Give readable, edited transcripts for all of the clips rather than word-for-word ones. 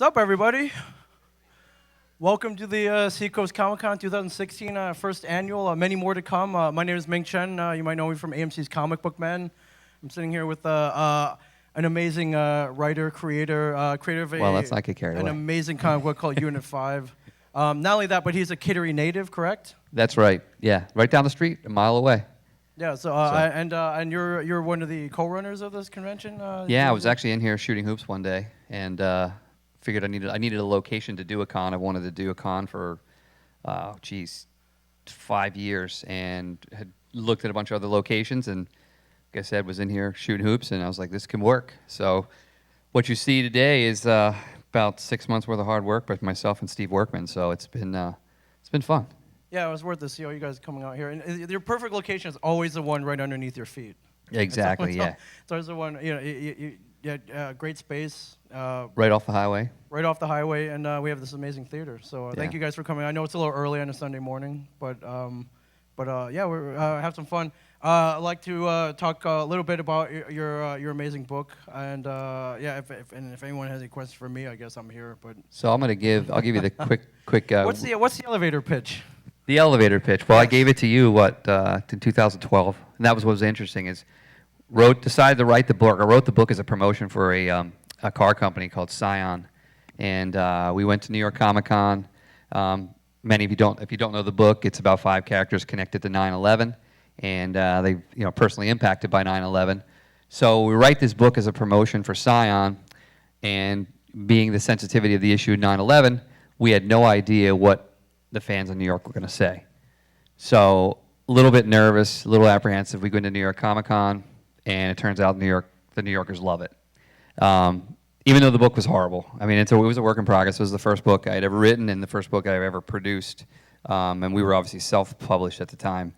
up, everybody? Welcome to the Seacoast Comic Con 2016 first annual. Many more to come. My name is Ming Chen. You might know me from AMC's Comic Book Men. I'm sitting here with an amazing writer, creator, creator of Well, let's not get carried an away. amazing comic book called Unit 5. Not only that, but he's a Kittery native, correct? That's right. Yeah, right down the street, a mile away. Yeah. And you're one of the co-runners of this convention. Yeah, I was actually in here shooting hoops one day, and figured I needed a location to do a con. I wanted to do a con for, 5 years, and had looked at a bunch of other locations, and like I said, was in here shooting hoops, and I was like, this can work. So, what you see today is about 6 months worth of hard work by myself and Steve Workman. So it's been fun. Yeah, it was worth to see all you guys coming out here. And your perfect location is always the one right underneath your feet. Exactly. Yeah. It's always the one. Great space. Right off the highway. Right off the highway, and we have this amazing theater. So Yeah. thank you guys for coming. I know it's a little early on a Sunday morning, but yeah, we have some fun. I'd like to talk a little bit about your amazing book, and if anyone has any questions for me, I guess I'm here. But So I'll give you the quick. what's the elevator pitch? The elevator pitch. Well, I gave it to you in 2012, and that was what was interesting. Decided to write the book. I wrote the book as a promotion for a car company called Scion, and we went to New York Comic Con. Many of you if you don't know the book, it's about 5 characters connected to 9/11, and they personally impacted by 9/11. So we write this book as a promotion for Scion, and being the sensitivity of the issue 9/11, we had no idea what the fans in New York were going to say. So a little bit nervous, a little apprehensive. We go into New York Comic Con, and it turns out the New Yorkers love it. Even though the book was horrible. I mean, it was a work in progress. It was the first book I had ever written and the first book I ever produced. And we were obviously self-published at the time.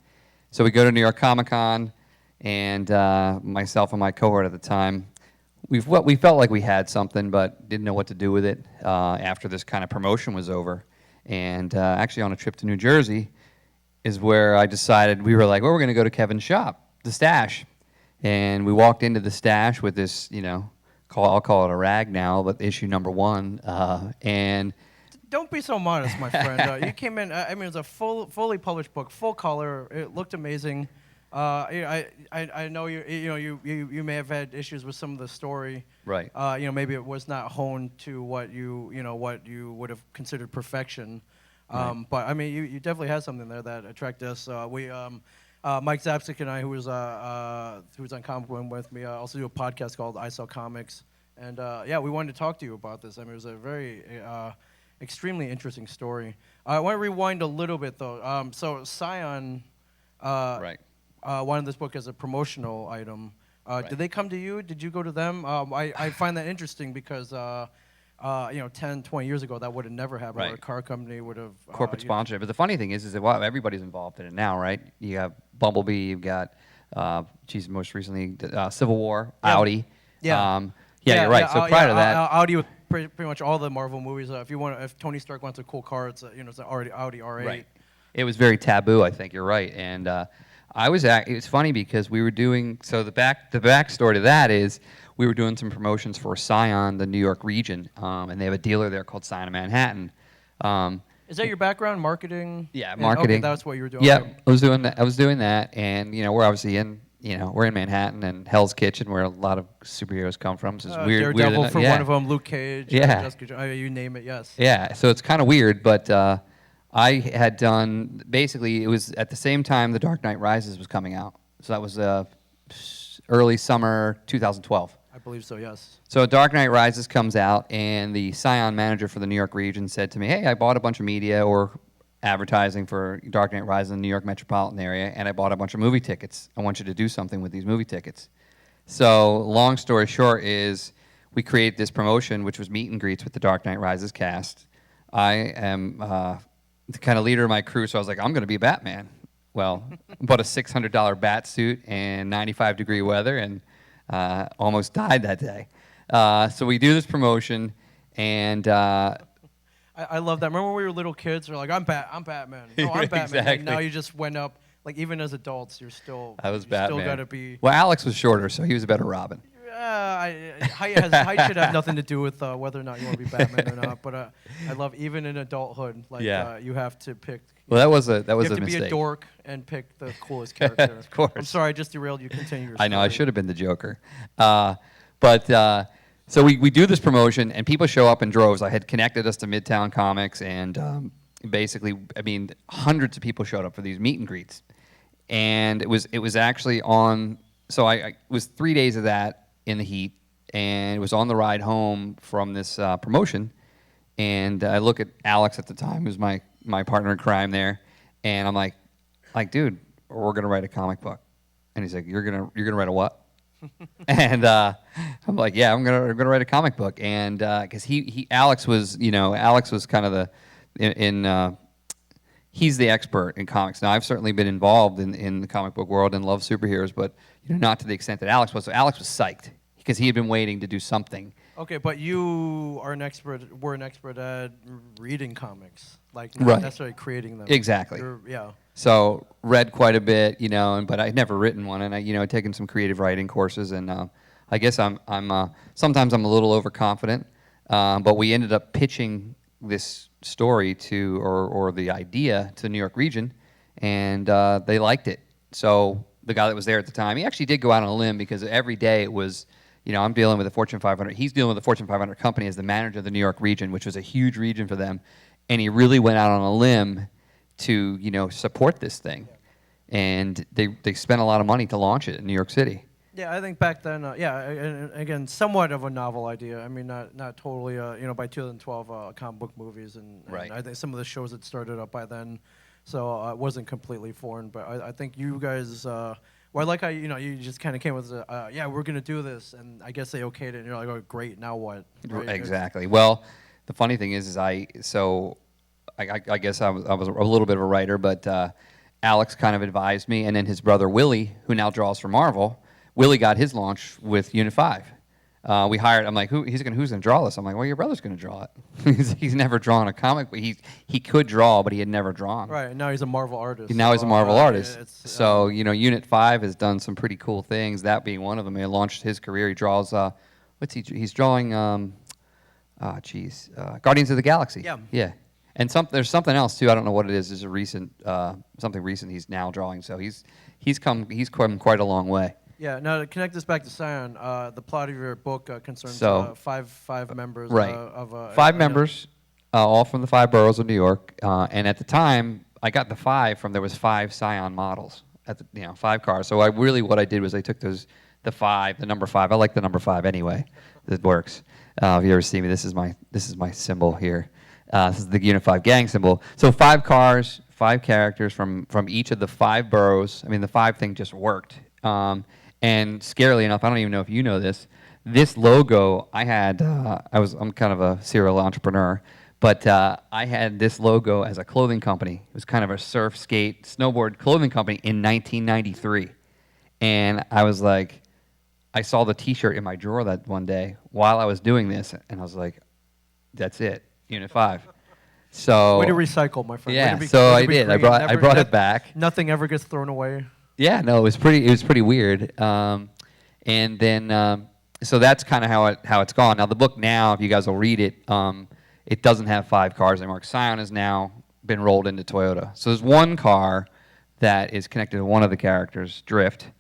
So we go to New York Comic Con, and myself and my cohort at the time, we felt like we had something, but didn't know what to do with it after this kind of promotion was over. And actually on a trip to New Jersey is where I decided, we were like, well, we're going to go to Kevin's shop, the Stash. And we walked into the Stash with this, I'll call it a rag now, but issue number 1. And Don't be so modest, my friend. You came in. I mean, it was a fully published book, full color. It looked amazing. I know you may have had issues with some of the story. right. Maybe it was not honed to what you would have considered perfection. Right. But I mean, you definitely had something there that attracted us. Mike Zapsik and I, who's on Comic Book with me, also do a podcast called I Sell Comics, and we wanted to talk to you about this. I mean, it was a very extremely interesting story. I want to rewind a little bit though. So Scion, right. wanted this book as a promotional item. Right. Did they come to you? Did you go to them? I find that interesting because 10, 20 years ago that would have never happened. Right. Where a car company would have Corporate sponsorship. But the funny thing is that everybody's involved in it now, right? You have Bumblebee, you've got, most recently, Civil War, Yeah. Audi. Yeah. You're right. So prior to that, Audi with pretty much all the Marvel movies. If Tony Stark wants a cool car, it's it's an Audi R8. right. It was very taboo. I think you're right. And it was funny because we were doing, so the backstory to that is we were doing some promotions for Scion, the New York region, and they have a dealer there called Scion of Manhattan. Is that your background, marketing? Yeah, marketing. Okay, that's what you were doing. Yeah, Okay. I was doing that, and we're obviously we're in Manhattan and Hell's Kitchen, where a lot of superheroes come from. So it's weird. Daredevil for yeah. one of them, Luke Cage. Yeah. Jessica, you name it. Yes. Yeah, so it's kind of weird, but I had done, basically, it was at the same time The Dark Knight Rises was coming out. So that was early summer 2012. I believe so. Yes. So Dark Knight Rises comes out, and the Scion manager for the New York region said to me, hey, I bought a bunch of media or advertising for Dark Knight Rises in the New York metropolitan area, and I bought a bunch of movie tickets. I want you to do something with these movie tickets. So long story short is we created this promotion, which was meet and greets with the Dark Knight Rises cast. I am the kind of leader of my crew, so I was like, I'm going to be Batman. Well, bought a $600 bat suit and 95-degree weather, and almost died that day. So we do this promotion, and I love that. Remember when we were little kids? We're like, I'm Batman. No, I'm Batman. Exactly. And now you just went up. Like even as adults, you're still. I was you Batman. Still got to be. Well, Alex was shorter, so he was a better Robin. height should have nothing to do with whether or not you want to be Batman or not. But I love even in adulthood, like Yeah. you have to pick. Well, that was you a have to be mistake. a dork and pick the coolest character. Of course. I'm sorry, I just derailed you. Continue your I know I story. should have been the Joker, so we do this promotion and people show up in droves. I had connected us to Midtown Comics and basically, I mean, hundreds of people showed up for these meet and greets, and it was actually on. So I it was 3 days of that in the heat, and it was on the ride home from this promotion, and I look at Alex at the time, who's my partner in crime there, and I'm like, dude, we're gonna write a comic book. And he's like, you're gonna write a what? And I'm like, yeah, I'm gonna write a comic book. And because Alex was kind of he's the expert in comics. Now I've certainly been involved in the comic book world and love superheroes, but not to the extent that Alex was. So Alex was psyched because he had been waiting to do something. Okay, but you are an expert. Were an expert at reading comics, like not Right. necessarily creating them. Exactly. Yeah. So read quite a bit, but I'd never written one, and I'd taken some creative writing courses, and I guess I'm sometimes I'm a little overconfident, but we ended up pitching this story or the idea to the New York region, and they liked it. So the guy that was there at the time, he actually did go out on a limb because every day it was, I'm dealing with a Fortune 500. He's dealing with a Fortune 500 company as the manager of the New York region, which was a huge region for them, and he really went out on a limb to support this thing, and they spent a lot of money to launch it in New York City. Yeah, I think back then, and again, somewhat of a novel idea. I mean, not totally, by 2012, comic book movies, and Right. I think some of the shows had started up by then, so it wasn't completely foreign. But I think you guys, well, I like how you just kind of came with, yeah, we're gonna do this, and I guess they okayed it, and you're like, oh, great, now what? Right? Exactly. Well, the funny thing is I guess I was a little bit of a writer, but Alex kind of advised me, and then his brother Willie, who now draws for Marvel, Willie got his launch with Unit 5. We hired. I'm like, who's gonna draw this? I'm like, well, your brother's gonna draw it. He's never drawn a comic, but he could draw, but he had never drawn. Right. And now he's a Marvel artist. Now he's a Marvel artist. So you know, Unit 5 has done some pretty cool things. That being one of them. He launched his career. He draws. He's drawing. Guardians of the Galaxy. Yeah. Yeah. And there's something else too. I don't know what it is. There's a recent something recent he's now drawing. So he's come quite a long way. Yeah. Now to connect this back to Scion, the plot of your book concerns So- five members. Right. Of Five members, all from the 5 boroughs of New York. And at the time, I got the 5 from there was 5 Scion models at the 5 cars. So what I did was I took the number 5. I like the number 5 anyway. It works. If you ever see me, this is my symbol here. This is the Unit 5 gang symbol. So 5 cars, 5 characters from each of the 5 boroughs. I mean, the 5 thing just worked. And scarily enough, I don't even know if you know this. This logo I had. I'm kind of a serial entrepreneur, but I had this logo as a clothing company. It was kind of a surf, skate, snowboard clothing company in 1993, and I was like, I saw the T-shirt in my drawer that one day while I was doing this, and I was like, that's it, Unit 5. So way to recycle, my friend. yeah, Way to be, so way I to be did. green. I brought it back. Nothing ever gets thrown away. Yeah, no, it was pretty weird. And then so that's kind of how it's gone. Now the book now, if you guys will read it, it doesn't have 5 cars anymore. Scion has now been rolled into Toyota. So there's one car that is connected to one of the characters, Drift.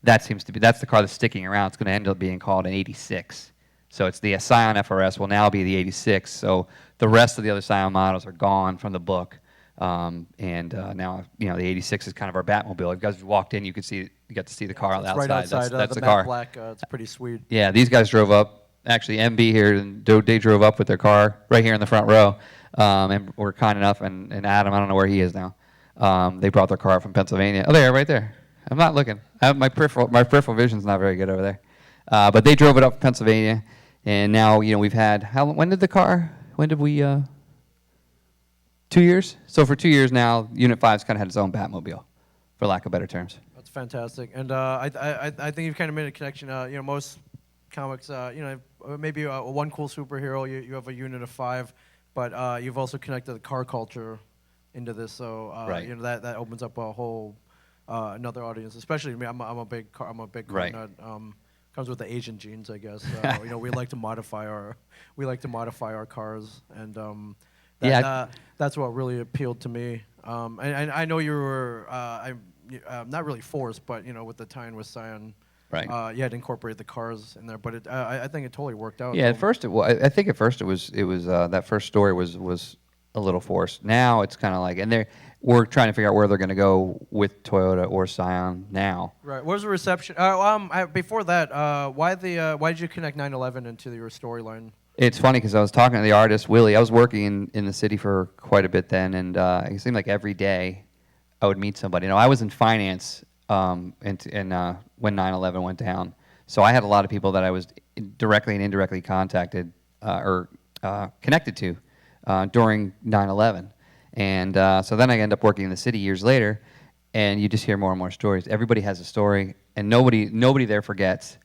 That's the car that's sticking around. It's going to end up being called an 86. So it's the Scion FRS will now be the 86. So the rest of the other Scion models are gone from the book. Now the 86 is kind of our Batmobile. If you guys walked in, you got to see the car It's outside. right outside. That's the the matte car. black. It's pretty sweet. Yeah, these guys drove up. Actually, MB here, and they drove up with their car right here in the front row, and were kind enough. And Adam, I don't know where he is now. They brought their car from Pennsylvania. Oh, there, right there. I'm not looking. My peripheral vision's not very good over there. But they drove it up from Pennsylvania, and now we've had when did we 2 years? So for 2 years now, Unit 5's kind of had its own Batmobile, for lack of better terms. That's fantastic. And I think you've kind of made a connection. Most comics, maybe one cool superhero, you have a unit of 5, but you've also connected the car culture into this. So Right. That opens up a whole another audience. Especially me, I'm a big car Right. nut. comes with the Asian genes, I guess. You know, we like to modify our cars, and that Yeah, that's what really appealed to me. And I know you were not really forced, but you know, with the tie-in with Scion, right. you had to incorporate the cars in there. But I think it totally worked out. Yeah, at first I think at first it was that first story was a little forced. Now it's kind of like, and we're trying to figure out where they're going to go with Toyota or Scion now. Right. What was the reception? Before that, why did you connect 9/11 into your storyline? It's funny because I was talking to the artist Willie. I was working in the city for quite a bit then, and it seemed like every day I would meet somebody. You know, I was in finance when 9/11 went down, so I had a lot of people that I was directly and indirectly contacted or connected to during 9/11, and so then I ended up working in the city years later, and you just hear more and more stories. Everybody has a story, and nobody there forgets.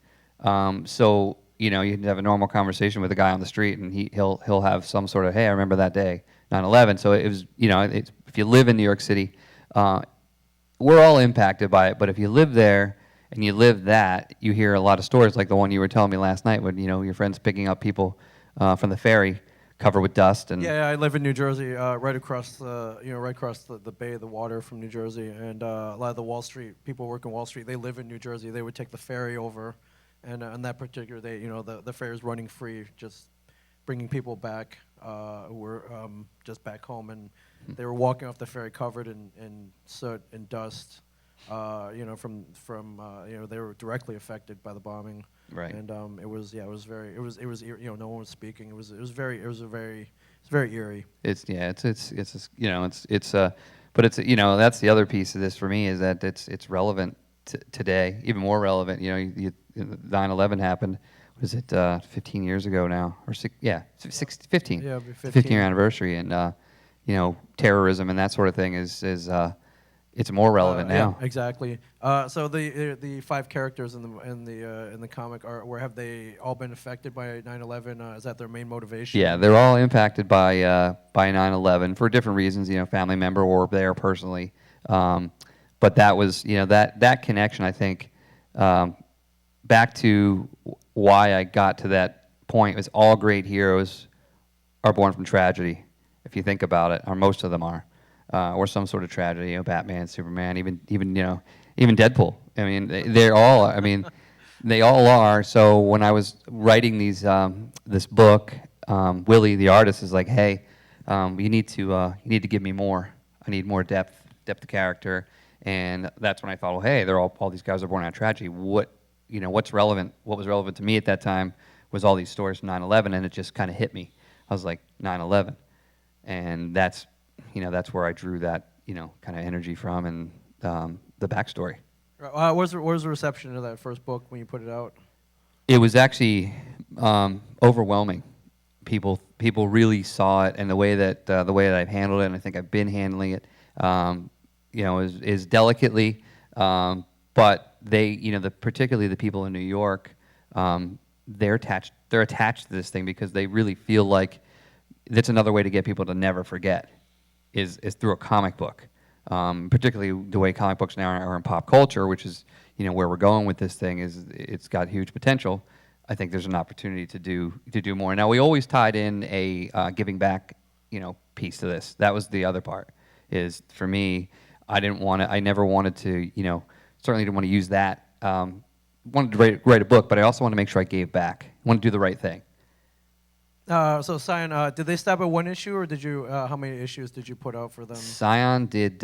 So you know, you can have a normal conversation with a guy on the street, and he'll have some sort of, hey, I remember that day, 9/11. So it was, you know, if you live in New York City, we're all impacted by it. But if you live there and you live that, you hear a lot of stories like the one you were telling me last night, when you know your friends picking up people from the ferry covered with dust and Yeah, I live in New Jersey, right across the bay of the water from New Jersey, and a lot of the Wall Street people work in Wall Street. They live in New Jersey. They would take the ferry over, and on that particular day, you know, the ferry is running free, just bringing people back who were just back home, and they were walking off the ferry covered in soot and dust. You know, from you know, they were directly affected by the bombing. Right. And it was you know, no one was speaking. It was very eerie. it's you know but it's you know that's the other piece of this for me is that it's relevant today, even more relevant. You know, 9/11 happened. Was it 15 years ago now, or 15? Yeah, It's the 15-year anniversary, and you know, terrorism and that sort of thing is it's more relevant now. Yeah, exactly. So the five characters in the comic have they all been affected by 9/11? Is that their main motivation? Yeah, they're all impacted by 9/11 for different reasons. You know, family member or there personally. But that was, you know, that connection. I think back to why I got to that point was all great heroes are born from tragedy. If you think about it, or most of them are, or some sort of tragedy. You know, Batman, Superman, even you know, even Deadpool. I mean, they're all. I mean, they all are. So when I was writing this book, Willie, the artist, is like, hey, you need to give me more. I need more depth of character. And that's when I thought, well, hey, they're all these guys are born out of tragedy. What's relevant? What was relevant to me at that time was all these stories from 9/11, and it just kind of hit me. I was like, 9/11, and that's where I drew that, you know, kind of energy from, and the backstory. What was the reception of that first book when you put it out? It was actually overwhelming. People really saw it, and the way that I've handled it, and I think I've been handling it, you know, is delicately, but they, you know, particularly the people in New York, they're attached to this thing because they really feel like that's another way to get people to never forget, is through a comic book. Particularly the way comic books now are in pop culture, which is, you know, where we're going with this thing, is it's got huge potential. I think there's an opportunity to do more. Now, we always tied in a giving back, you know, piece to this. That was the other part. Is for me, I never wanted to, you know, certainly didn't want to use that. Wanted to write a book, but I also wanted to make sure I gave back. I wanted to do the right thing. So Scion, did they stop at one issue, or did you? How many issues did you put out for them? Scion did,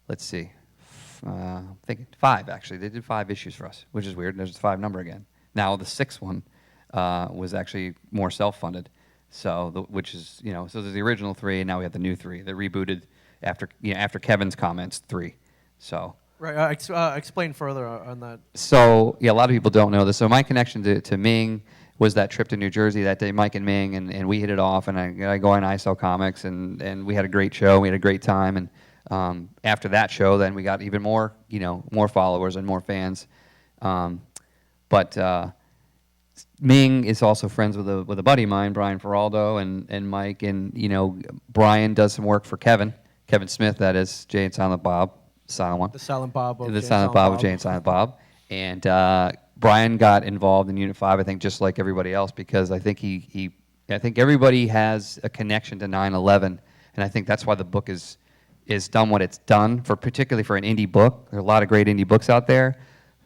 let's see, I'm thinking 5 actually. They did 5 issues for us, which is weird. There's a 5 number again. Now the 6th one was actually more self-funded, so which is, you know, so there's the original 3, and now we have the new 3. They rebooted after Kevin's comments 3, so. Right. Explain further on that. So yeah, a lot of people don't know this. So my connection to Ming was that trip to New Jersey that day. Mike and Ming, and we hit it off, and I go on ISO Comics, and we had a great show. We had a great time, and after that show, then we got even more, you know, more followers and more fans. But Ming is also friends with a buddy of mine, Brian Feraldo, and Mike, and you know, Brian does some work for Kevin Smith, that is Jay and Silent Bob, Silent One. The Silent Bob of The Jay Silent Bob of Bob. Jay and Silent Bob. And Brian got involved in Unit 5, I think, just like everybody else, because I think I think everybody has a connection to 9/11, and I think that's why the book is done what it's done, for particularly for an indie book. There are a lot of great indie books out there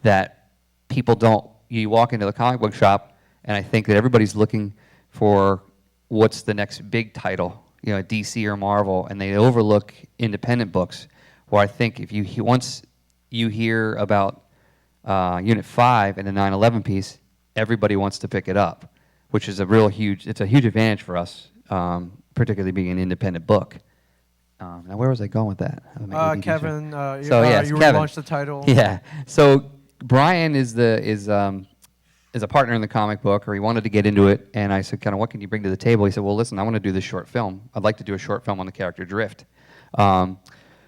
that people don't. You walk into the comic book shop, and I think that everybody's looking for what's the next big title, DC or Marvel, and they overlook independent books. Where I think if once you hear about Unit 5 and the 9/11 piece, everybody wants to pick it up, which is it's a huge advantage for us, particularly being an independent book. Now, where was I going with that? Kevin, Yes, you Kevin. relaunched the title. Yeah. So Brian is a partner in the comic book, or he wanted to get into it, and I said, kind of, what can you bring to the table? He said, well, listen, I want to do this short film. I'd like to do a short film on the character Drift.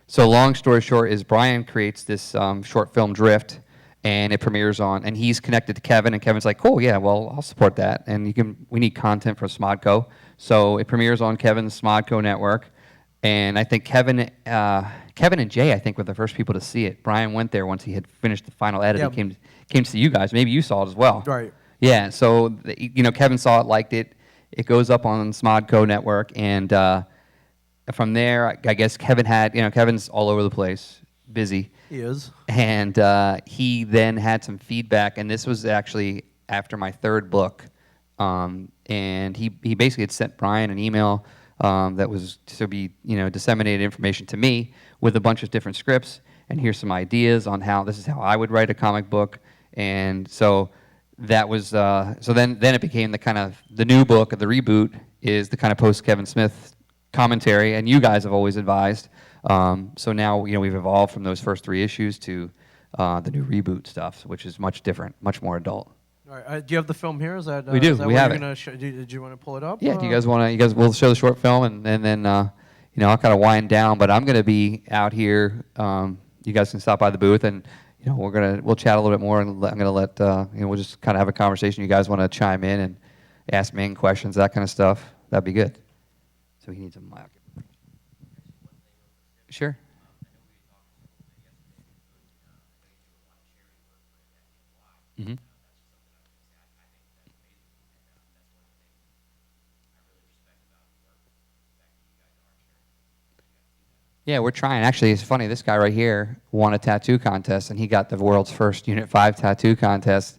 So long story short is Brian creates this short film Drift, and it premieres and he's connected to Kevin, and Kevin's like, cool, yeah, well, I'll support that, and we need content for Smodco. So it premieres on Kevin's Smodco network, and I think Kevin and Jay, I think, were the first people to see it. Brian went there once he had finished the final edit. Yep. He came to see you guys. Maybe you saw it as well. Right. Yeah, so Kevin saw it, liked it. It goes up on Smodco network, and from there, I guess Kevin's all over the place, busy. He is. And he then had some feedback, and this was actually after my third book. And he basically had sent Brian an email that was to be disseminated information to me with a bunch of different scripts, and here's some ideas on this is how I would write a comic book. And so that was so then it became the new book, the reboot is the kind of post Kevin Smith commentary, and you guys have always advised. So now we've evolved from those first 3 issues to the new reboot stuff, which is much different, much more adult. All right. Do you have the film here? Is that we do? Is that we what have you're it. Did you want to pull it up? Yeah. Do you guys want to? You guys will show the short film, and then I'll kind of wind down. But I'm going to be out here. You guys can stop by the booth, and we'll chat a little bit more, and I'm going to let we'll just kind of have a conversation. You guys want to chime in and ask main questions, that kind of stuff? That'd be good. So he needs a mic. Sure. Mm-hmm. Yeah, we're trying. Actually, it's funny. This guy right here won a tattoo contest, and he got the world's first Unit 5 tattoo contest.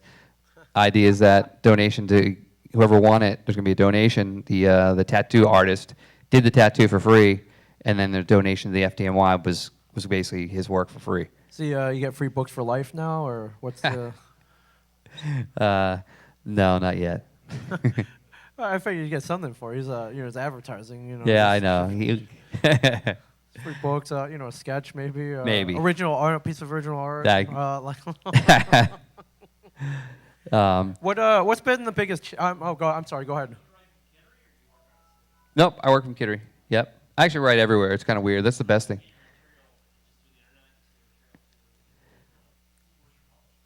Idea is that donation to whoever won it, there's going to be a donation. The tattoo artist did the tattoo for free, and then the donation to the FDNY was basically his work for free. So you get free books for life now, or what's the? No, not yet. I figured you get something for it. He's it's advertising. Yeah, I know. Free books, a sketch maybe. Maybe. Original art, a piece of original art. What's been the biggest? I'm sorry. Go ahead. Nope, I work from Kittery. Yep. I actually write everywhere. It's kind of weird. That's the best thing.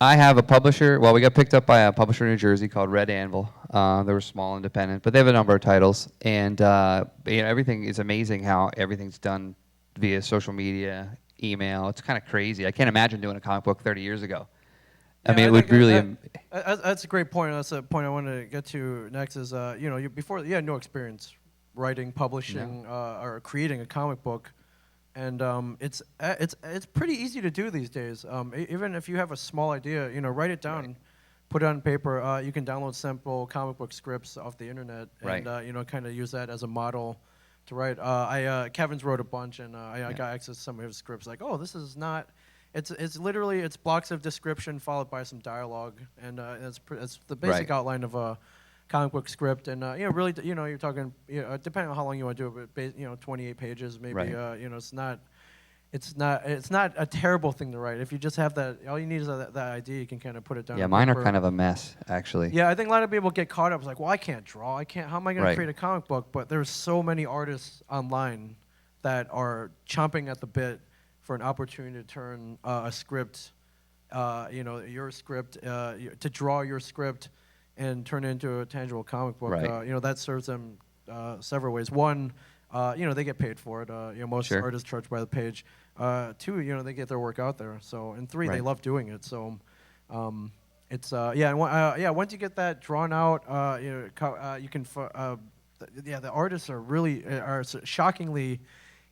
I have a publisher. Well, we got picked up by a publisher in New Jersey called Red Anvil. They were small, independent, but they have a number of titles, and everything is amazing how everything's done via social media, email. It's kind of crazy. I can't imagine doing a comic book 30 years ago. Yeah, I mean, it would really. That's a great point. That's a point I want to get to next. Is before you had no experience writing, publishing, or creating a comic book. And it's pretty easy to do these days. Even if you have a small idea, write it down, put it on paper. You can download simple comic book scripts off the internet, and kind of use that as a model to write. Kevin's wrote a bunch, and I got access to some of his scripts. Like, oh, this is not. It's literally blocks of description followed by some dialogue, and it's the basic outline of a comic book script, and really, you're talking, depending on how long you want to do it, but 28 pages, maybe. Right. It's not a terrible thing to write. If you just have that, all you need is that idea. You can kind of put it down. Yeah, mine are kind of a mess, actually. Yeah, I think a lot of people get caught up. It's like, well, I can't draw. How am I going to Right. create a comic book? But there's so many artists online that are chomping at the bit for an opportunity to turn a script, your script, to draw your script and turn it into a tangible comic book. Right. That serves them several ways. One, they get paid for it. Most Sure. artists charge by the page. Two, they get their work out there. So, and three, they Right. love doing it. So, It's yeah, and yeah. Once you get that drawn out, you can. The artists are really shockingly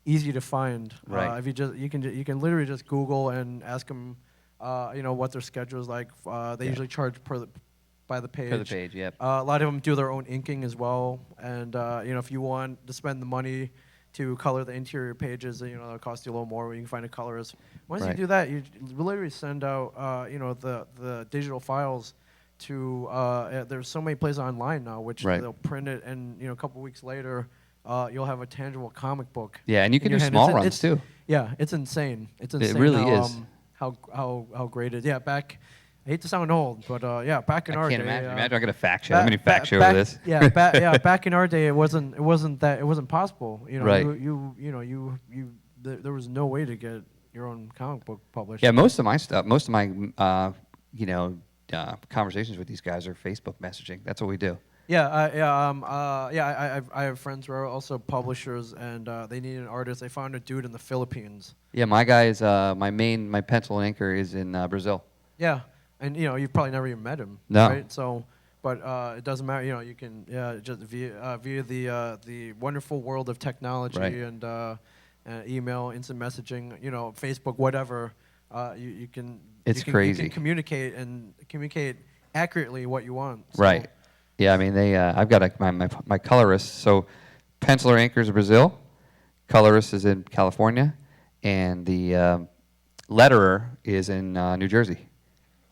easy to find. Right. If you can literally just Google and ask them, what their schedule is like. They Yeah. usually charge by the page. For the page, yep. A lot of them do their own inking as well, and if you want to spend the money to color the interior pages, it'll cost you a little more. You can find a colorist. Once you Right. do that, you literally send out, the digital files to. There's so many places online now, which Right. they'll print it, and a couple weeks later, you'll have a tangible comic book. Yeah, and you in can your do hand. small It's- runs it's- too. Yeah, it's insane. It's insane. really how, is. How great it is. Yeah, back. I hate to sound old, but yeah, back in I our can't day. imagine. Imagine I got a fact show. How many Ba- fact show back, over this? Yeah, back in our day, it wasn't possible. Right. There was no way to get your own comic book published. Yeah, most of my stuff, most of my, conversations with these guys are Facebook messaging. That's what we do. I have friends who are also publishers, and they need an artist. They found a dude in the Philippines. Yeah, my guy is my pencil and inker is in Brazil. Yeah, and you've probably never even met him. No. Right? So, but it doesn't matter. You can just via the wonderful world of technology Right. and email, instant messaging, Facebook, whatever. You can. It's you can, crazy. You can communicate accurately what you want. So, Right. Yeah, I mean they. I've got my colorist. So, penciler inker is Brazil, colorist is in California, and the letterer is in New Jersey.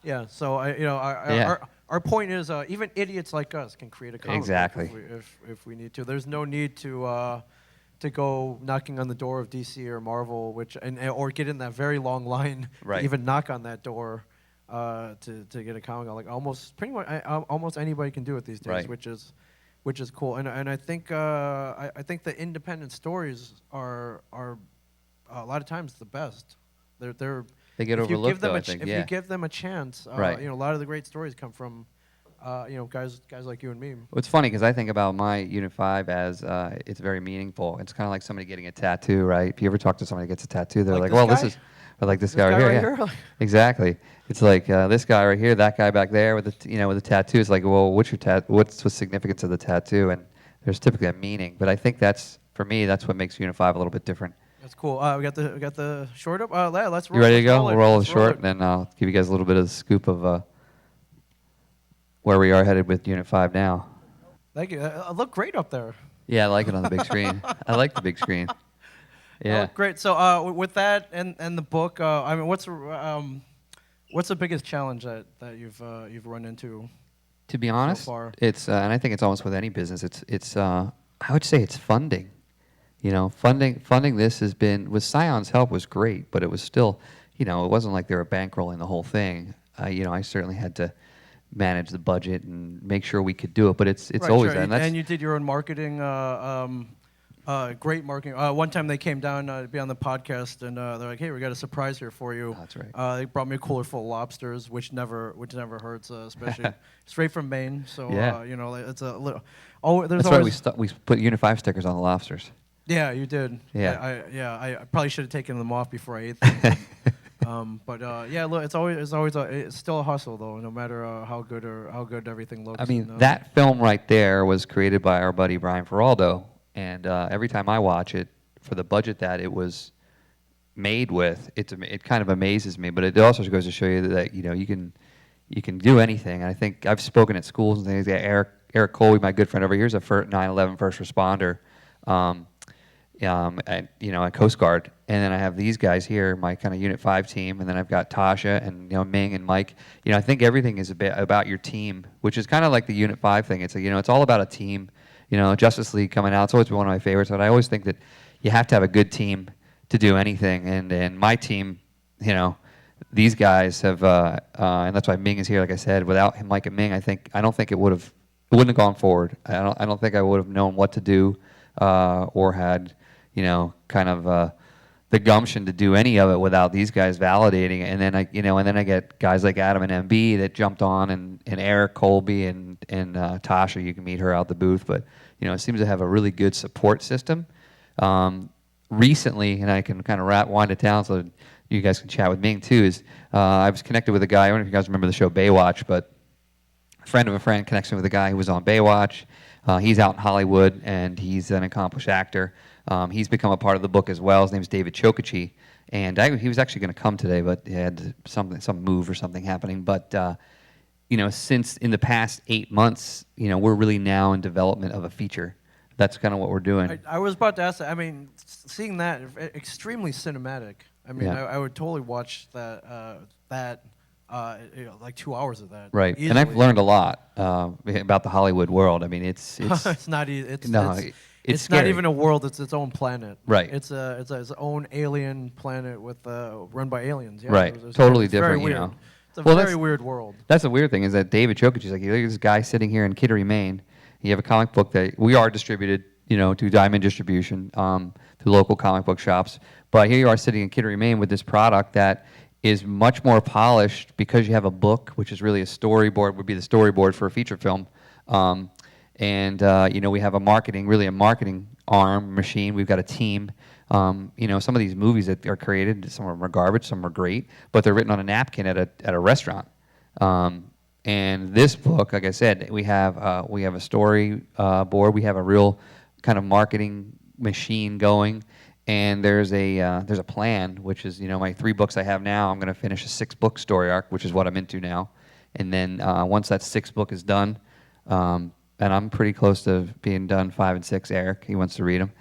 Yeah. So Yeah. our point is even idiots like us can create a comic book Exactly. if we need to. There's no need to go knocking on the door of DC or Marvel, or get in that very long line Right. to even knock on that door to get a comic. Like pretty much almost anybody can do it these days, Right. which is cool. And I think I think the independent stories are a lot of times the best. They're They get if you overlooked, give them though, a I think, if yeah. you give them a chance, Right. a lot of the great stories come from guys like you and me. Well, it's funny because I think about my Unit 5 as it's very meaningful. It's kind of like somebody getting a tattoo, right? If you ever talk to somebody who gets a tattoo, they're Like like, this well, this guy? is, or like this This guy right guy here. right Yeah. here? Exactly. It's like this guy right here, that guy back there with with the tattoo. It's like, well, what's the significance of the tattoo? And there's typically a meaning. But I think for me, that's what makes Unit 5 a little bit different. That's cool. We got the short up. Let's roll. You ready to let's go? roll it. We'll roll the Let's short, it. and then I'll give you guys a little bit of the scoop of where we are headed with Unit 5 now. Thank you. I look great up there. Yeah, I like it on the big screen. I like the big screen. Yeah. Oh, great. So with that and the book, I mean, what's the biggest challenge that you've run into? To be honest, far? it's and I think it's almost with any business. It's I would say it's funding. Funding this has been with Scion's help was great, but it was still, it wasn't like they were bankrolling the whole thing. I certainly had to manage the budget and make sure we could do it. But it's Right, always sure. and that's And you did your own marketing. Great marketing. One time they came down to be on the podcast, and they're like, "Hey, we got a surprise here for you." That's right. They brought me a cooler full of lobsters, which never hurts, especially straight from Maine. So Yeah. it's a little. Oh, there's that's right. always. We put Unit 5 stickers on the lobsters. Yeah, you did. Yeah. I probably should have taken them off before I ate them. But look, it's still a hustle though, no matter how good everything looks. I mean, and, that film right there was created by our buddy Brian Feraldo, and every time I watch it, for the budget that it was made with, it kind of amazes me. But it also goes to show you that you can do anything. And I think I've spoken at schools and things. Yeah, Eric Colby, my good friend over here, is a 9/11 first responder. At Coast Guard, and then I have these guys here, my kind of Unit 5 team, and then I've got Tasha and Ming and Mike. I think everything is a bit about your team, which is kind of like the Unit 5 thing. It's it's all about a team. Justice League coming out, it's always been one of my favorites, but I always think that you have to have a good team to do anything, and my team, these guys have, and that's why Ming is here. Like I said, without him, Mike and Ming, I don't think it wouldn't have gone forward. I don't think I would have known what to do, or had kind of the gumption to do any of it without these guys validating it. And then I get guys like Adam and MB that jumped on, and Eric Colby and Tasha. You can meet her out the booth, but it seems to have a really good support system. Recently, and I can kind of wind it down. So you guys can chat with Ming too, is I was connected with a guy. I don't know if you guys remember the show Baywatch, but a friend of a friend connects me with a guy who was on Baywatch. He's out in Hollywood, and he's an accomplished actor. He's become a part of the book as well. His name is David Chokichi, and he was actually going to come today, but he had some move or something happening. But since in the past 8 months, we're really now in development of a feature. That's kind of what we're doing. I was about to ask that. I mean, seeing that, extremely cinematic. I mean, Yeah. I would totally watch that, like 2 hours of that. Right, easily. and I've learned a lot about the Hollywood world. I mean, it's It's not easy. it's It's not scary. even a world. It's its own planet. Right. It's its own alien planet with run by aliens. Yeah, Right. It's Totally it's very different, you weird. know. It's a Well, very that's- weird world. That's the weird thing, is that David Chokichi is like, you look at this guy sitting here in Kittery, Maine. You have a comic book that we are distributed, to Diamond Distribution, to local comic book shops. But here you are sitting in Kittery, Maine with this product that is much more polished because you have a book, which is really a storyboard, would be the storyboard for a feature film. We have a marketing arm machine. We've got a team. Some of these movies that are created, some of them are garbage, some are great, but they're written on a napkin at a restaurant. And this book, like I said, we have a story board. We have a real kind of marketing machine going, and there's a plan, which is my 3 books I have now. I'm going to finish a 6-book story arc, which is what I'm into now, and then once that 6th book is done, and I'm pretty close to being done 5 and 6. Eric, he wants to read them,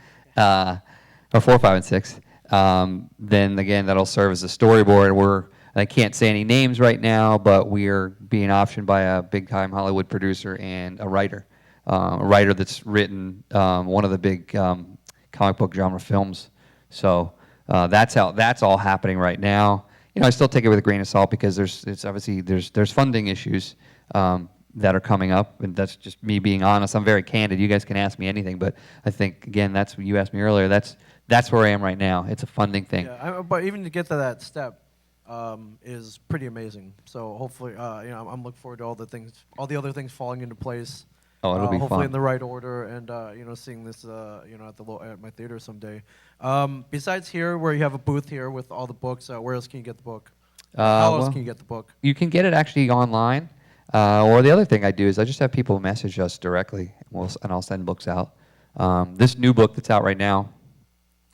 or 4, 5, and 6. Then again, that'll serve as a storyboard. I can't say any names right now, but we are being optioned by a big-time Hollywood producer and a writer that's written one of the big comic book genre films. So that's all happening right now. I still take it with a grain of salt because there's funding issues that are coming up, and that's just me being honest. I'm very candid. You guys can ask me anything, but I think again, that's what you asked me earlier. That's where I am right now. It's a funding thing. Yeah, but even to get to that step is pretty amazing. So hopefully, I'm looking forward to all the other things falling into place. Oh, it'll be hopefully fun. in the right order, and seeing this at my theater someday. Besides here, where you have a booth here with all the books, where else can you get the book? How else can you get the book? You can get it actually online. Or the other thing I do is I just have people message us directly, and I'll send books out. This new book that's out right now,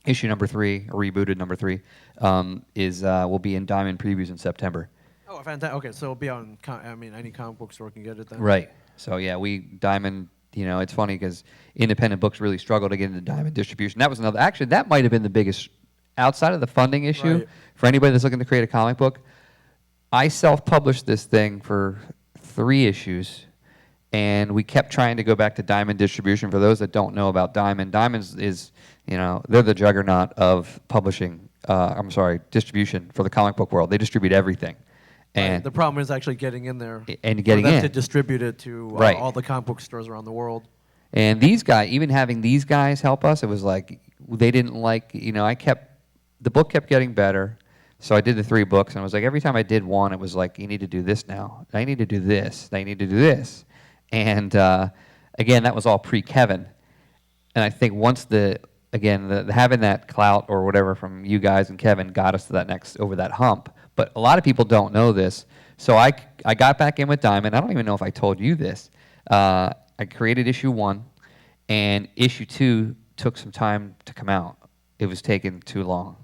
issue number 3, or rebooted number 3, will be in Diamond previews in September. Oh, fantastic! Okay, so it'll be on. Any comic book store can get it then. Right. So yeah, Diamond. It's funny because independent books really struggle to get into Diamond distribution. That was another. Actually, that might have been the biggest, outside of the funding issue, Right. for anybody that's looking to create a comic book. I self-published this thing for 3 issues, and we kept trying to go back to Diamond distribution. For those that don't know about Diamond, Diamond is, they're the juggernaut of publishing. Distribution for the comic book world. They distribute everything. And the problem is actually getting in there and getting for them in to distribute it to Right. all the comic book stores around the world. And these guys, even having these guys help us, it was like they didn't like. The book kept getting better. So I did the 3 books, and it was like every time I did one, it was like, you need to do this now. I need to do this. I need to do this. And again, that was all pre-Kevin. And I think once having that clout or whatever from you guys and Kevin got us to over that hump. But a lot of people don't know this. So I got back in with Diamond. I don't even know if I told you this. I created issue 1, and issue 2 took some time to come out. It was taking too long.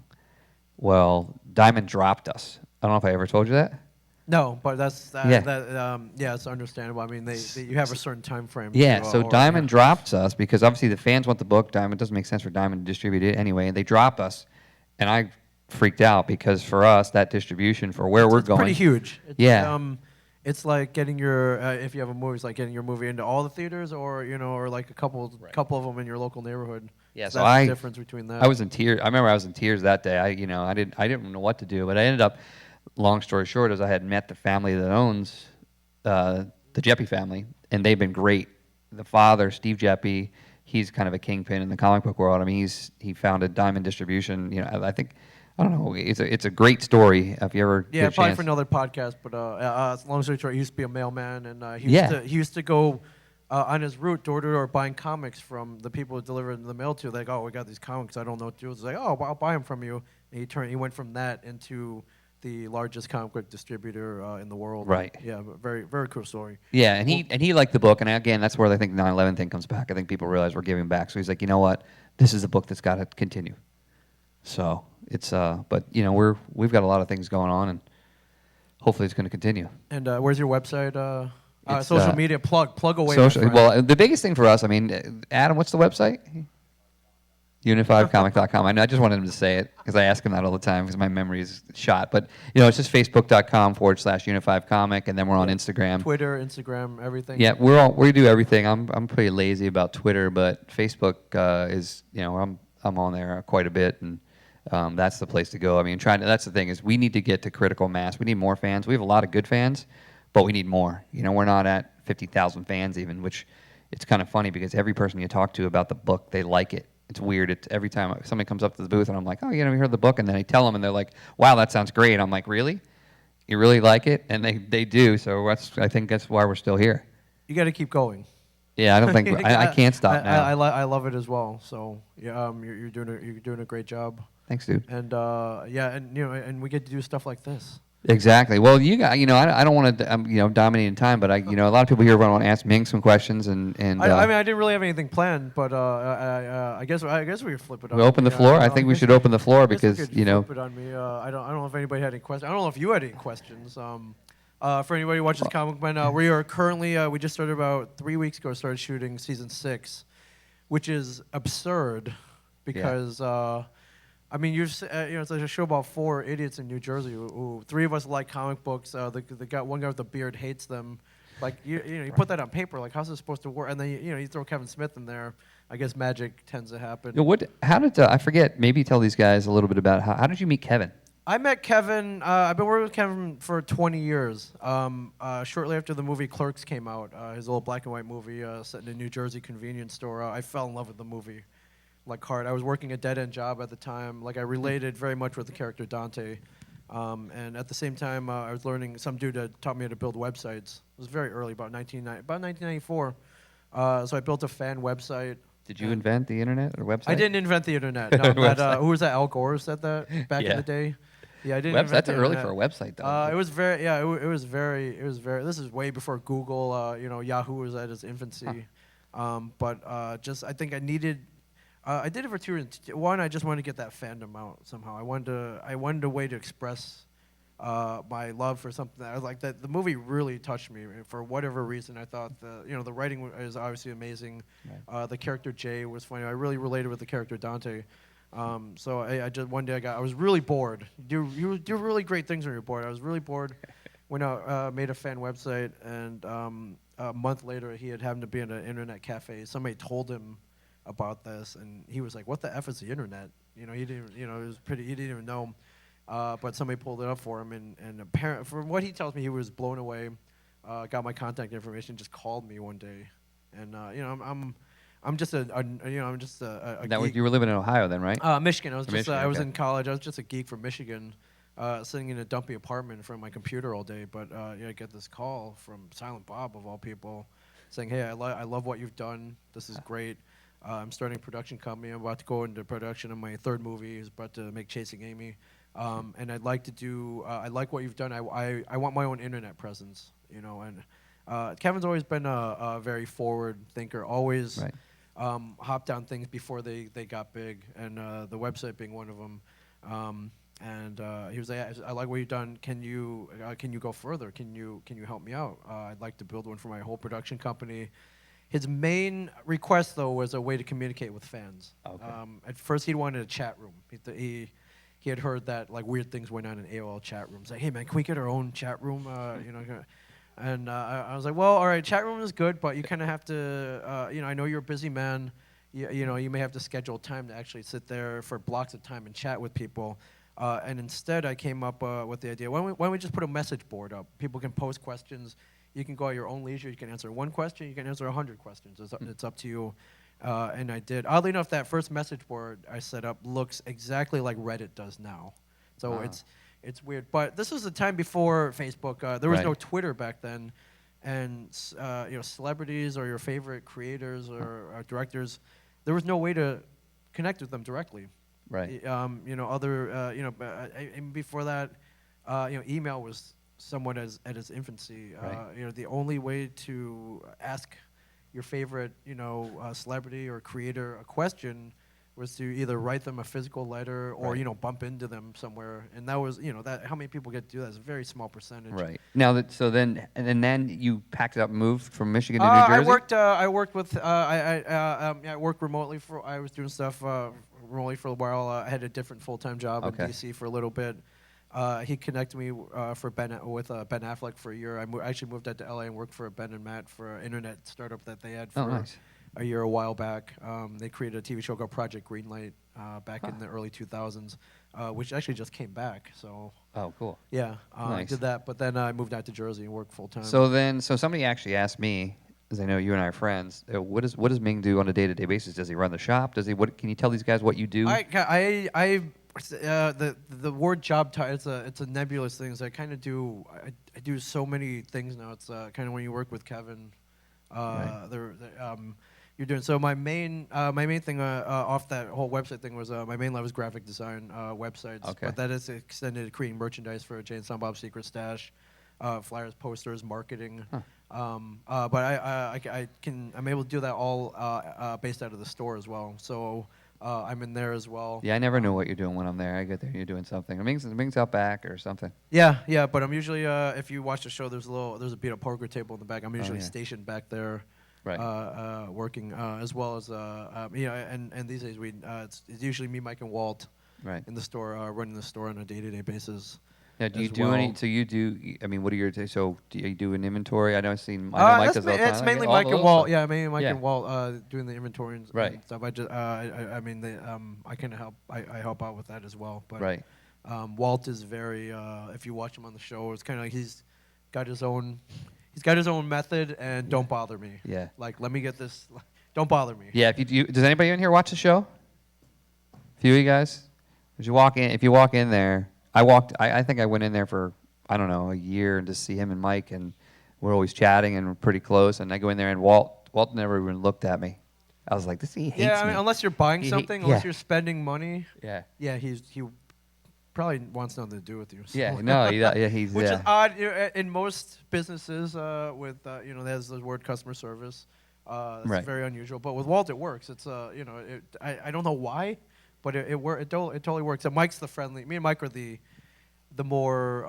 Well, Diamond dropped us. I don't know if I ever told you that. No, but that's Yeah. it's understandable. I mean, you have a certain time frame. Yeah, to, so or- Diamond dropped us because obviously the fans want the book. Diamond doesn't make sense for Diamond to distribute it anyway, and they drop us. And I freaked out because for us, that distribution for where we're It's going. pretty huge. Yeah. It's like getting your if you have a movie, it's like getting your movie into all the theaters, or or like a couple of them in your local neighborhood. Yeah, so so that's the difference between that. I was in tears. I remember I was in tears that day. I didn't know what to do, but I ended up. Long story short, is I had met the family that owns the Jeppy family, and they've been great. The father, Steve Jeppy, he's kind of a kingpin in the comic book world. I mean, he founded Diamond Distribution. I think. I don't know. It's a great story. If you ever get a probably chance. for another podcast. But long story short, he used to be a mailman, and he Yeah. used to go on his route, door to door, buying comics from the people who delivered the mail to. Like, oh, we got these comics. I don't know what to do. It's like, oh, well, I'll buy them from you. And he went from that into the largest comic book distributor in the world. Right. Yeah, very, very cool story. Yeah, and he liked the book, and again, that's where I think the 9/11 thing comes back. I think people realize we're giving back, so he's like, you know what, this is a book that's got to continue. So it's but we've got a lot of things going on, and hopefully it's going to continue. And where's your website? It's, Social media plug away. Social, my friend. well, the biggest thing for us, I mean, Adam, what's the website? Unifiedcomic.com. I know. I just wanted him to say it because I ask him that all the time because my memory is shot. But it's just facebook.com/Unifiedcomic, and then we're on Instagram, Twitter, Instagram, everything. Yeah, we do everything. I'm pretty lazy about Twitter, but Facebook is I'm on there quite a bit, and that's the place to go. I mean, that's the thing is we need to get to critical mass. We need more fans. We have a lot of good fans, but we need more. We're not at 50,000 fans even, which it's kind of funny because every person you talk to about the book, they like it. It's weird. Every time somebody comes up to the booth and I'm like, oh, you heard the book, and then I tell them, and they're like, wow, that sounds great. I'm like, really? You really like it? And they do. So I think that's why we're still here. You got to keep going. Yeah, I don't think I can't stop now. I love it as well. So yeah, you're doing a great job. Thanks, dude. And and we get to do stuff like this. Exactly. Well, you got I don't want to dominate in time, but a lot of people here want to ask Ming some questions and. I mean, I didn't really have anything planned, but I guess we could flip it on. We open the floor. I think we should open the floor because flip it on me. I don't know if anybody had any questions. I don't know if you had any questions. For anybody who watches Comic Man, we are currently we just started about 3 weeks ago. Started shooting season 6, which is absurd because. I mean, it's a show about 4 idiots in New Jersey who 3 of us like comic books. One guy with the beard hates them. Like you put that on paper. Like how's this supposed to work? And then you throw Kevin Smith in there. I guess magic tends to happen. How did I forget? Maybe tell these guys a little bit about how did you meet Kevin? I met Kevin. I've been working with Kevin for 20 years. Shortly after the movie Clerks came out, his old black and white movie set in a New Jersey convenience store, I fell in love with the movie. Like hard. I was working a dead-end job at the time. Like I related very much with the character Dante, and at the same time I was learning. Some dude taught me how to build websites. It was very early, about 1994. So I built a fan website. Did you invent the internet or website? I didn't invent the internet. No, who was that? Al Gore said that back in the day. Yeah, I didn't. That's early for a website, though. It was very. Yeah, it was very. This is way before Google. Yahoo was at its infancy. But I think I needed. I did it for 2 reasons. One, I just wanted to get that fandom out somehow. I wanted a way to express my love for something that I was like. That the movie really touched me for whatever reason. I thought the writing is obviously amazing. Right. The character Jay was funny. I really related with the character Dante. So I just one day I was really bored. You do really great things when you're bored. I was really bored. Went out, made a fan website, and a month later he had happened to be in an internet cafe. Somebody told him about this, and he was like, "What the f is the internet?" He didn't. It was pretty. He didn't even know. But somebody pulled it up for him, and apparently, from what he tells me, he was blown away. Got my contact information, just called me one day, and I'm just a geek. You were living in Ohio then, right? Michigan. I was Michigan, was in college. I was just a geek from Michigan, sitting in a dumpy apartment in front of my computer all day. But I get this call from Silent Bob of all people, saying, "Hey, I love what you've done. This is great. I'm starting a production company. I'm about to go into production on my 3rd movie. He's about to make Chasing Amy, and I'd like to do. I like what you've done. I want my own internet presence. And Kevin's always been a very forward thinker. Always hopped on things before they got big, and the website being one of them. And he was like, "I like what you've done. Can you go further? Can you help me out? I'd like to build one for my whole production company." His main request, though, was a way to communicate with fans. Okay. At first, he wanted a chat room. He had heard that like weird things went on in AOL chat rooms. Like, hey man, can we get our own chat room? And I was like, well, all right, chat room is good, but you kind of have to. I know you're a busy man. You may have to schedule time to actually sit there for blocks of time and chat with people. And instead, I came up with the idea: why don't we just put a message board up? People can post questions. You can go at your own leisure. You can answer 1 question. You can answer 100 questions. It's up to you. And I did. Oddly enough, that first message board I set up looks exactly like Reddit does now. So it's weird. But this was the time before Facebook. There was no Twitter back then. and celebrities or your favorite creators or directors, there was no way to connect with them directly. Right. Other and before that, email was somewhat at its infancy. Right. The only way to ask your favorite celebrity or creator a question was to either write them a physical letter or Right. bump into them somewhere, and that was that how many people get to do that is a very small percentage. Right. Now that so then and then you packed it up and moved from Michigan to New Jersey? I worked with. I worked remotely for. I was doing stuff remotely for a while. I had a different full-time job Okay. in DC for a little bit. He connected me for Ben Affleck for a year. I actually moved out to LA and worked for Ben and Matt for an internet startup that they had Oh, for nice. a while back. They created a TV show called Project Greenlight back in the early 2000s, which actually just came back. So Oh, cool. yeah, I Nice. did that. But then I moved out to Jersey and worked full time. So somebody actually asked me, as I know you and I are friends, what does Ming do on a day-to-day basis? Does he run the shop? Does he what? Can you tell these guys what you do? The word job title, it's a nebulous thing. So I kind of do I do so many things now. It's kind of when you work with Kevin, Right. you're doing. So my main thing off that whole website thing was my main love is graphic design websites. Okay. But that is extended to creating merchandise for Jay and Silent Bob's Secret Stash, flyers, posters, marketing. Huh. But I'm able to do that all based out of the store as well. So I'm in there as well. Yeah, I never know what you're doing when I'm there. I get there and you're doing something. Ming's out back or something. Yeah, but I'm usually if you watch the show, there's a beat up poker table in the back. I'm usually yeah. stationed back there, Right. working as well as and these days it's usually me, Mike, and Walt Right. in the store, running the store on a day-to-day basis. Now, do you as do well. any? So you do. I mean, what are your? So do you do an inventory? I know Mike does all the time. It's mainly All Mike and those Walt. stuff. Yeah, mainly Mike Yeah. and Walt doing the inventory and Right. stuff. I can help. I help out with that as well. But Right. Walt is very. If you watch him on the show, it's kind of like he's got his own method, and don't bother me. Yeah. Like, let me get this. Don't bother me. Yeah. Does anybody in here watch the show? A few of you guys. If you walk in there, I think I went in there for I don't know a year and to see him and Mike, and we're always chatting and we're pretty close. And I go in there and Walt never even looked at me. I was like, he hates Yeah, I me. mean, unless you're buying He- something, yeah. unless you're spending money. Yeah. Yeah, he probably wants nothing to do with you. So. Yeah. No. He's Which yeah. is odd in most businesses with there's the word customer service. That's Right. very unusual. But with Walt, it works. It's I don't know why, but it totally works. And Mike's the friendly. Me and Mike are the more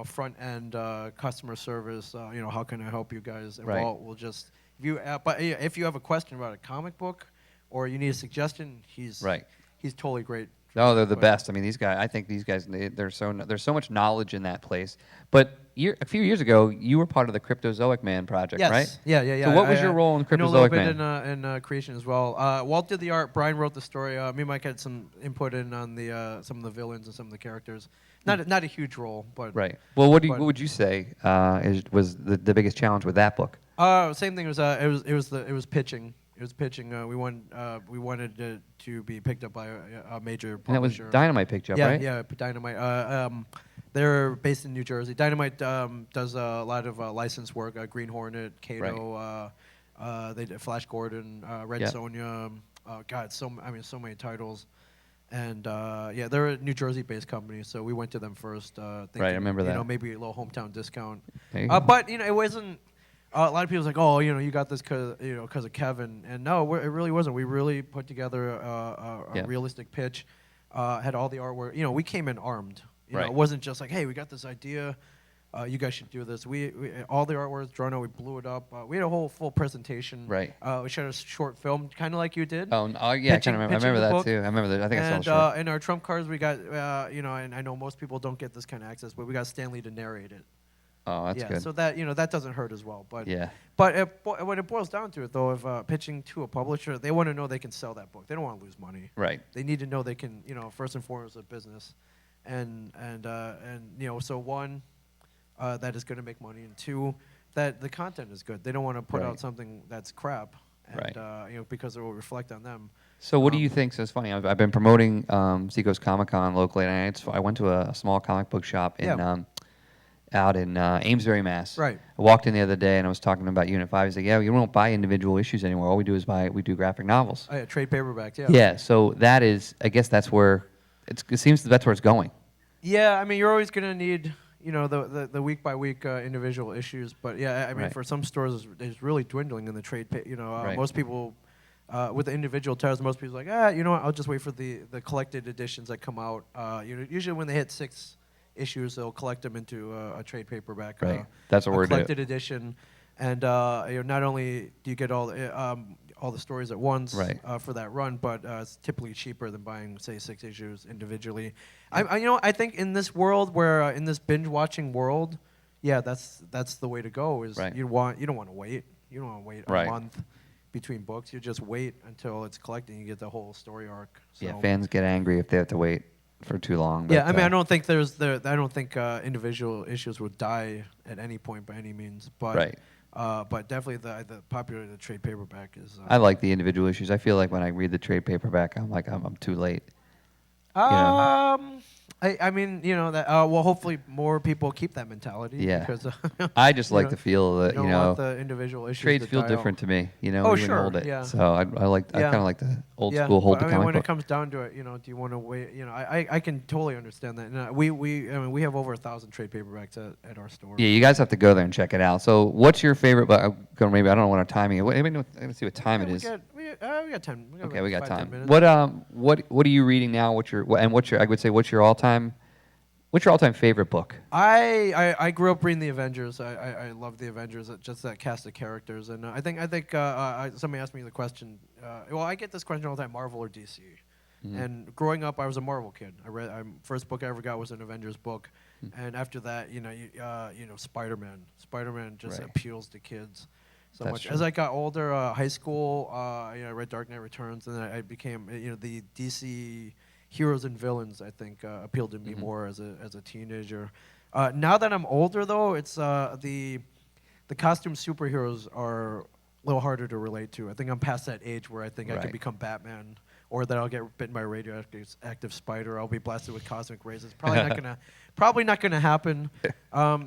front end customer service. How can I help you guys? And Right. Walt will just if you have a question about a comic book or you need a suggestion, he's Right. He's totally great. No, they're the But- best. I mean, these guys. I think these guys. There's so much knowledge in that place. But a few years ago, you were part of the Cryptozoic Man project, Yes. right? Yeah. So what was your role in I know a little Cryptozoic bit Man? in creation as well. Walt did the art. Brian wrote the story. Me and Mike had some input in on the some of the villains and some of the characters. Not a huge role, but Right. Well, what but- would you say was the biggest challenge with that book? Same thing. It was pitching. It was pitching. We wanted it to be picked up by a major And that was publisher. Dynamite picked you up, yeah, right? Yeah, Dynamite. They're based in New Jersey. Dynamite does a lot of licensed work. Green Hornet, Kato. They did Flash Gordon, Red Yep. Sonja. God, so many titles. And they're a New Jersey-based company, so we went to them first. Thinking, I remember that. Maybe a little hometown discount. There you go. But it wasn't. A lot of people's like, oh, you got this because of Kevin, and no, it really wasn't. We really put together a Yeah. realistic pitch, had all the artwork. We came in armed. Right. It wasn't just like, hey, we got this idea, you guys should do this. We all the artwork was drawn out. We blew it up. We had a whole full presentation. Right. We shot a short film, kind of like you did. Yeah, I kind of remember. I pitching remember the that book. too. I remember that. I think I And saw it. in our trump cards, we got and I know most people don't get this kind of access, but we got Stanley to narrate it. Oh, that's yeah, good. so that that doesn't hurt as well. But Yeah. But when it boils down to it, though, if pitching to a publisher, they want to know they can sell that book. They don't want to lose money. Right. They need to know they can, first and foremost, a business, and so one, that is going to make money, and two, that the content is good. They don't want to put Right. out something that's crap, and Right. because it will reflect on them. So what do you think? So it's funny. I've been promoting Seacoast Comic Con locally, and I went to a small comic book shop in Yeah. out in Amesbury, Mass. Right. I walked in the other day and I was talking about Unit 5. He's like, yeah, we don't buy individual issues anymore. All we do is we do graphic novels. Oh, yeah, trade paperbacks. Yeah. Yeah, so that is, I guess that's where, it seems that's where it's going. Yeah, I mean, you're always gonna need, the week by week individual issues. But yeah, I mean, Right. for some stores, it's really dwindling in the trade. Right. Most people, with the individual titles, most people are like, you know what? I'll just wait for the collected editions that come out. Usually when they hit 6 issues, they'll collect them into a trade paperback. Right. That's what a we're doing. collected edition, and not only do you get all the stories at once Right. For that run, but it's typically cheaper than buying, say, 6 issues individually. I think in this world where in this binge watching world, yeah, that's the way to go. Is Right. you don't want to wait. You don't want to wait Right. a month between books. You just wait until it's collected and you get the whole story arc. So. Yeah, fans get angry if they have to wait for too long. Yeah, but, I mean, I don't think individual issues would die at any point by any means, but Right. But definitely the popular the trade paperback is. I like the individual issues. I feel like when I read the trade paperback, I'm too late. know. I mean, that. Well, hopefully more people keep that mentality. Yeah. Because I just like to feel that, you don't want the individual issues. trades to feel die different out. to me. Oh, when you sure, hold it. yeah. So I Yeah. kind of like the old Yeah, school hold but the I mean, comic when book. it comes down to it, do you want to wait? I can totally understand that. And we have over 1,000 trade paperbacks at our store. Yeah, you guys have to go there and check it out. So what's your favorite? But maybe I don't know what our timing is. Let's see what time it is. We got time. Okay, we got 5-10 time. minutes. What are you reading now? What's your I would say what's your all time favorite book? I grew up reading the Avengers. I love the Avengers. Just that cast of characters, and I think somebody asked me the question. Well, I get this question all the time: Marvel or DC? Mm-hmm. And growing up, I was a Marvel kid. First book I ever got was an Avengers book, and after that, Spider-Man. Spider-Man just Right. appeals to kids so That's much. true. As I got older, high school, I read Dark Knight Returns, and then I became the DC heroes and villains. I think appealed to me Mhm. more as a teenager. Now that I'm older, though, it's the costume superheroes are a little harder to relate to. I think I'm past that age where I think I Right. could become Batman, or that I'll get bitten by a radioactive spider. I'll be blasted with cosmic rays. It's probably not gonna happen.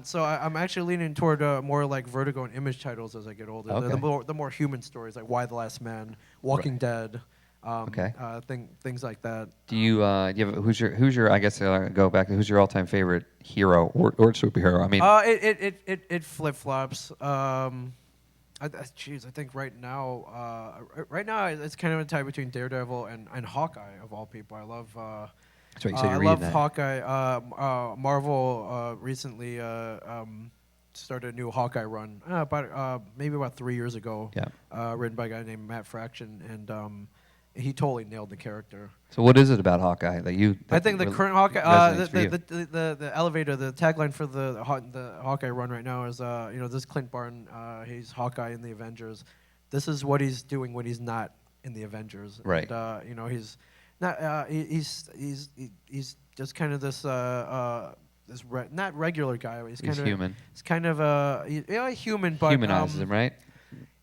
So I'm actually leaning toward more like Vertigo and Image titles as I get older. Okay. The more human stories, like Y the Last Man, Walking Right. Dead. Okay. Things like that. Do you have who's your I guess go back who's your all time favorite hero or superhero? I mean, It flip flops. I think right now it's kind of a tie between Daredevil and Hawkeye of all people. I love. that's what you said I you're love reading that. Hawkeye. Marvel recently started a new Hawkeye run maybe about 3 years ago. Yeah. Written by a guy named Matt Fraction, and he totally nailed the character. So what is it about Hawkeye that you? I think the current Hawkeye, resonates for you? the elevator, the tagline for the Hawkeye run right now is, this Clint Barton, he's Hawkeye in the Avengers. This is what he's doing when he's not in the Avengers. Right. And, he's not, he's just kind of this not regular guy. He's human. He's kind of human, but Humanizes him, right?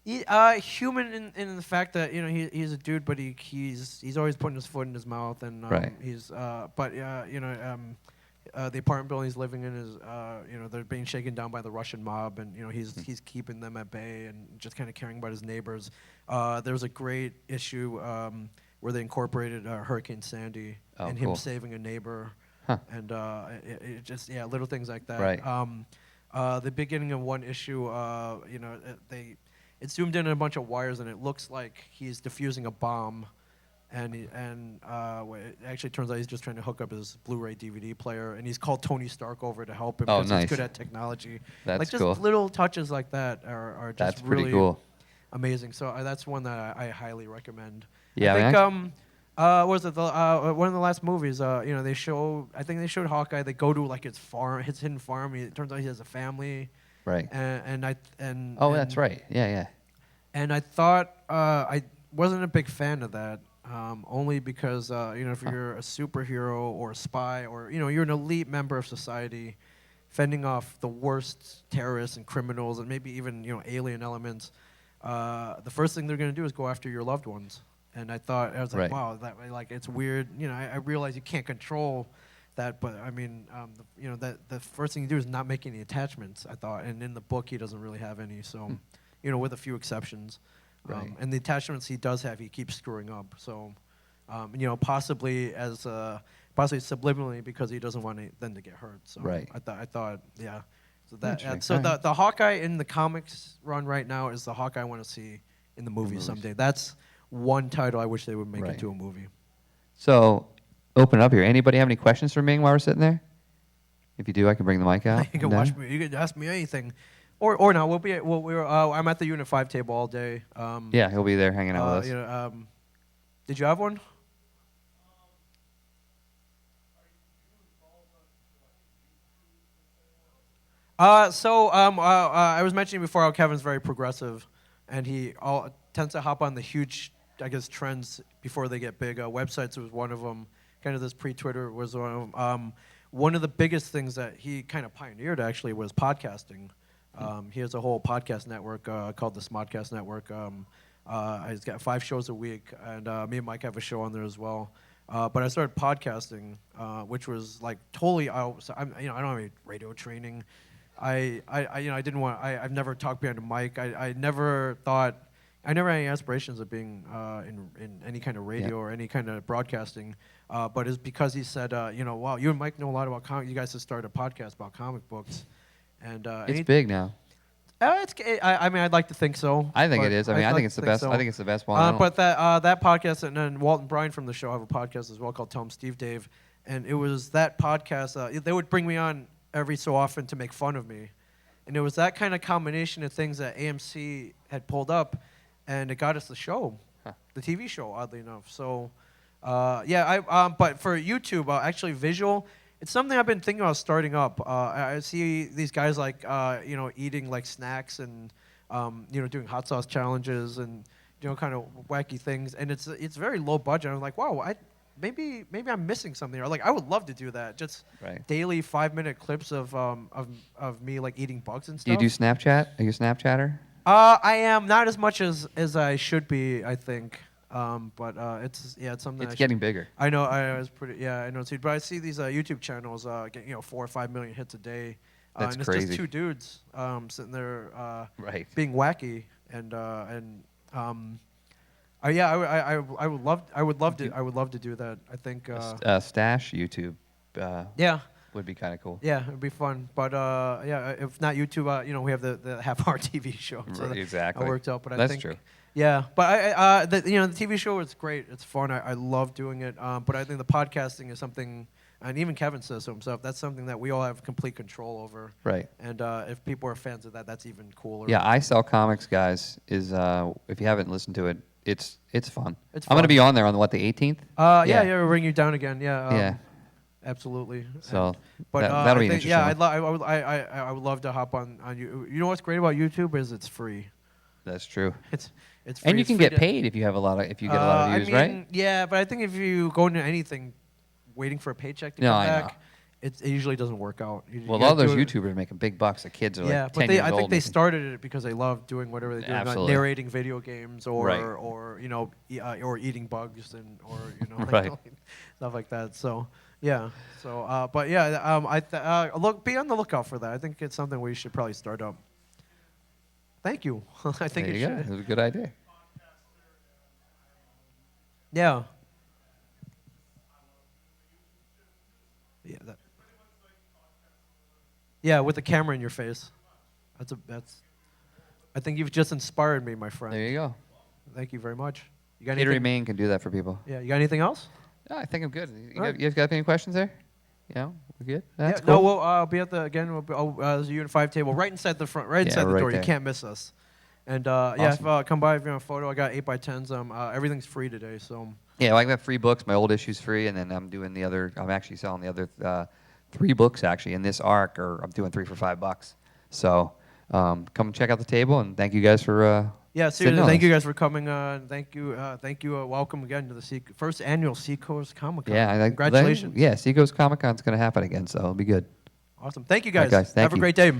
Human in the fact that he's a dude, but he's always putting his foot in his mouth, and Right. The apartment building he's living in is they're being shaken down by the Russian mob, and he's keeping them at bay and just kind of caring about his neighbors. There's a great issue where they incorporated Hurricane Sandy and him cool. saving a neighbor, Huh. and it just little things like that. Right. The beginning of one issue, it's zoomed in on a bunch of wires, and it looks like he's defusing a bomb, and it actually turns out he's just trying to hook up his Blu-ray DVD player, and he's called Tony Stark over to help him Oh, because nice. he's good at technology. That's like just cool. little touches like that are just That's pretty really cool. amazing. So that's one that I highly recommend. Yeah, I I think was it one of the last movies? I think they showed Hawkeye. They go to like his farm, his hidden farm. It turns out he has a family. Right. That's right. Yeah. And I thought I wasn't a big fan of that, only because if you're a superhero or a spy or you're an elite member of society, fending off the worst terrorists and criminals and maybe even alien elements, the first thing they're going to do is go after your loved ones. And I was like, Right. wow, it's weird. I realize you can't control that. But I mean, that the first thing you do is not make any attachments. I thought, and in the book he doesn't really have any. So, with a few exceptions. Right. And the attachments he does have, he keeps screwing up. So, possibly possibly subliminally because he doesn't want them to get hurt. So Right. I thought, yeah. So Interesting. so All right. the Hawkeye in the comics run right now is the Hawkeye I want to see in the movie movies. someday. That's one title I wish they would make Right. into a movie. So, open it up here. Anybody have any questions for Ming while we're sitting there? If you do, I can bring the mic out. You can No? watch me. You can ask me anything, or no. I'm at the Unit 5 table all day. Yeah, he'll be there hanging out with us. Did you have one? I was mentioning before how Kevin's very progressive, and he tends to hop on the huge, I guess, trends before they get big. Websites was one of them. Kind of this pre-Twitter was one of them. One of the biggest things that he kind of pioneered actually was podcasting. He has a whole podcast network called the Smodcast Network. He's got 5 shows a week, and me and Mike have a show on there as well. But I started podcasting, which was like totally out. So I don't have any radio training. I didn't want. I've never talked behind a mic. I never thought. I never had any aspirations of being in any kind of radio or any kind of broadcasting. But it's because he said, wow, you and Mike know a lot about comic. You guys have started a podcast about comic books, and It's big now. I mean, I'd like to think so. I think it is. I mean, I think it's the best. so. I think it's the best one. But that podcast, and then Walt and Brian from the show have a podcast as well called Tell 'em Steve Dave, and it was that podcast. They would bring me on every so often to make fun of me, and it was that kind of combination of things that AMC had pulled up, and it got us the show, the TV show, oddly enough. So, but for YouTube, actually visual. It's something I've been thinking about starting up. I see these guys like, eating like snacks and, doing hot sauce challenges and, kind of wacky things. And it's very low budget. I'm like, wow, maybe I'm missing something. Or like, I would love to do that. Just daily 5-minute clips of me like eating bugs and stuff. Do you do Snapchat? Are you a Snapchatter? I am not as much as I should be, I think. But it's something. It's getting bigger. I know. I was pretty. Yeah, I know. But I see these YouTube channels get 4 or 5 million hits a day. That's and it's crazy. just 2 dudes sitting there being wacky I would love to do that. I think. Stash YouTube. Would be kind of cool. Yeah, it'd be fun. But if not YouTube, we have the half-hour TV show. So exactly. That worked out. But I That's think, true. Yeah, but the TV show is great. It's fun. I love doing it. But I think the podcasting is something, and even Kevin says so himself, that's something that we all have complete control over. Right. And if people are fans of that, that's even cooler. Yeah, I Sell Comics, guys, is if you haven't listened to it, it's fun. It's I'm going to fun. be on there on the 18th? Yeah, we'll bring you down again. Yeah. Yeah. Absolutely. So I that'll be think, interesting. yeah, I would love to hop on you. You know what's great about YouTube is it's free. That's true. It's free. And you It's can free get paid if you get a lot of views, I mean, right? Yeah, but I think if you go into anything waiting for a paycheck to No, come I back, know. it usually doesn't work out. Well, all those YouTubers are making big bucks. The kids are yeah, like 10 but years old. I think they making- started it because they love doing whatever they do, like Absolutely. narrating video games or Right. or eating bugs and Right. stuff like that. So yeah, be on the lookout for that. I think it's something we should probably start up. Thank you. I think There it you go. should. It was a good idea. Yeah. Yeah, with the camera in your face. I think you've just inspired me, my friend. There you go. Thank you very much. You got Catering anything? Maine can do that for people. Yeah, you got anything else? No, I think I'm good. All right. You guys got any questions there? Yeah, we're good. That's yeah, cool. No, we'll be at the there's a Unit 5 table right inside the front, right inside the right door. there. You can't miss us. And Awesome. come by if you want a photo. I got 8x10s. Everything's free today, so. Yeah, well, I got free books. My old issue's free, and then I'm actually selling the other 3 books actually in this arc, or I'm doing 3 for $5. So come check out the table, and thank you guys for. Yeah, sitting seriously, on thank us. you guys for coming. Thank you. Welcome again to the first annual Seacoast Comic Con. Yeah, Congratulations. Yeah, Seacoast Comic Con's going to happen again, so it'll be good. Awesome. Thank you All right, guys. guys, thank Have a you. great day.